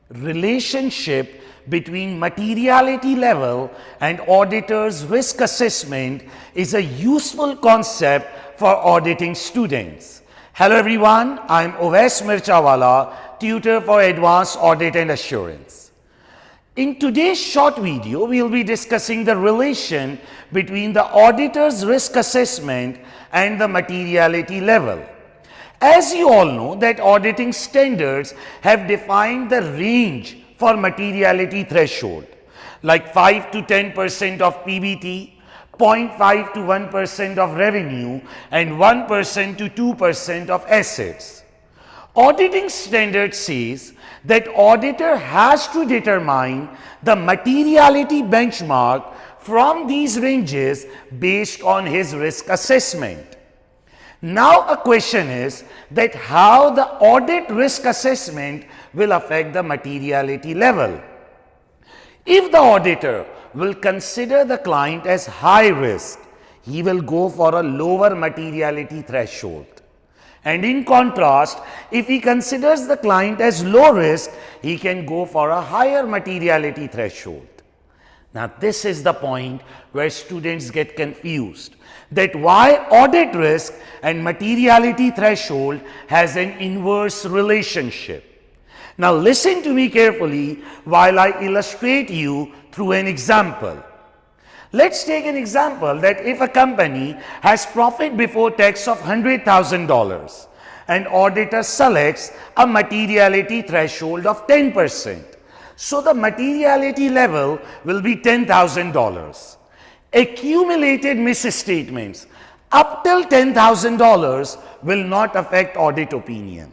relationship between materiality level and auditor's risk assessment is a useful concept for auditing students. Hello everyone, I'm Owais Mirchawala, tutor for Advanced Audit and Assurance. In today's short video, we will be discussing the relation between the auditor's risk assessment and the materiality level. As you all know that auditing standards have defined the range for materiality threshold like 5 to 10% of PBT, 0.5 to 1% of revenue and 1% to 2% of assets. Auditing standard says that auditor has to determine the materiality benchmark from these ranges based on his risk assessment. Now a question is that how the audit risk assessment will affect the materiality level. If the auditor will consider the client as high risk, he will go for a lower materiality threshold. And in contrast, if he considers the client as low risk, he can go for a higher materiality threshold. Now this is the point where students get confused, that why audit risk and materiality threshold has an inverse relationship. Now listen to me carefully while I illustrate you through an example. Let's take an example that if a company has profit before tax of $100,000 and auditor selects a materiality threshold of 10%. So the materiality level will be $10,000. Accumulated misstatements up till $10,000 will not affect audit opinion,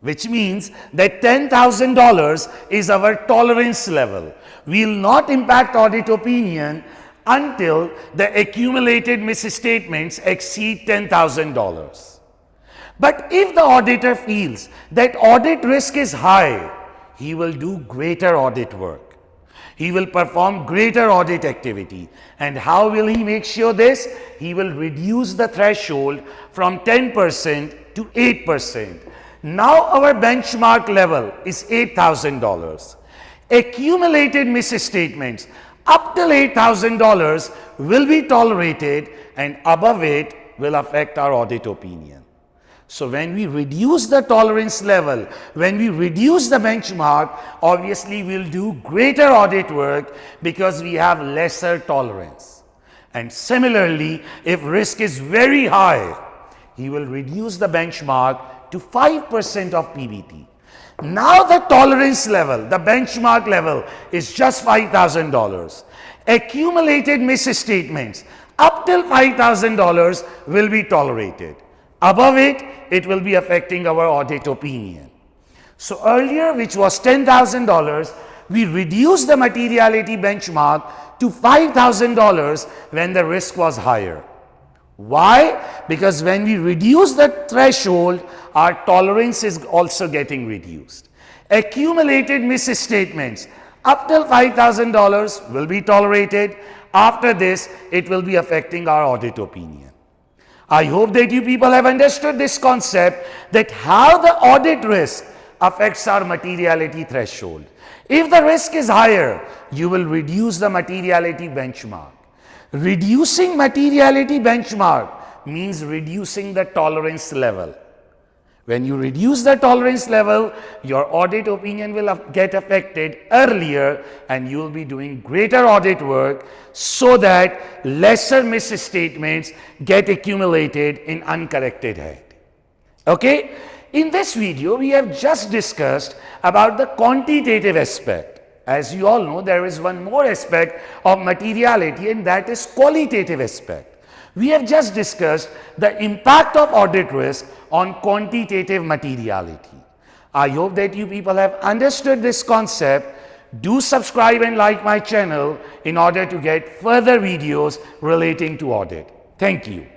which means that $10,000 is our tolerance level. We will not impact audit opinion until the accumulated misstatements exceed $10,000. But if the auditor feels that audit risk is high, he will do greater audit work. He will perform greater audit activity. And how will he make sure this? He will reduce the threshold from 10% to 8%. Now our benchmark level is $8,000. Accumulated misstatements up till $8,000 will be tolerated and above it will affect our audit opinion. So when we reduce the tolerance level, when we reduce the benchmark, obviously we'll do greater audit work because we have lesser tolerance. And similarly, if risk is very high, he will reduce the benchmark to 5% of PBT. Now the tolerance level, the benchmark level is just $5,000. Accumulated misstatements up till $5,000 will be tolerated. Above it, it will be affecting our audit opinion. So earlier, which was $10,000, we reduced the materiality benchmark to $5,000 when the risk was higher. Why? Because when we reduce the threshold, our tolerance is also getting reduced. Accumulated misstatements up till $5,000 will be tolerated. After this, it will be affecting our audit opinion. I hope that you people have understood this concept, that how the audit risk affects our materiality threshold. If the risk is higher, you will reduce the materiality benchmark. Reducing materiality benchmark means reducing the tolerance level. When you reduce the tolerance level, your audit opinion will get affected earlier and you will be doing greater audit work so that lesser misstatements get accumulated in uncorrected head. Okay? In this video, we have just discussed about the quantitative aspect. As you all know, there is one more aspect of materiality, and that is qualitative aspect. We have just discussed the impact of audit risk on quantitative materiality. I hope that you people have understood this concept. Do subscribe and like my channel in order to get further videos relating to audit. Thank you.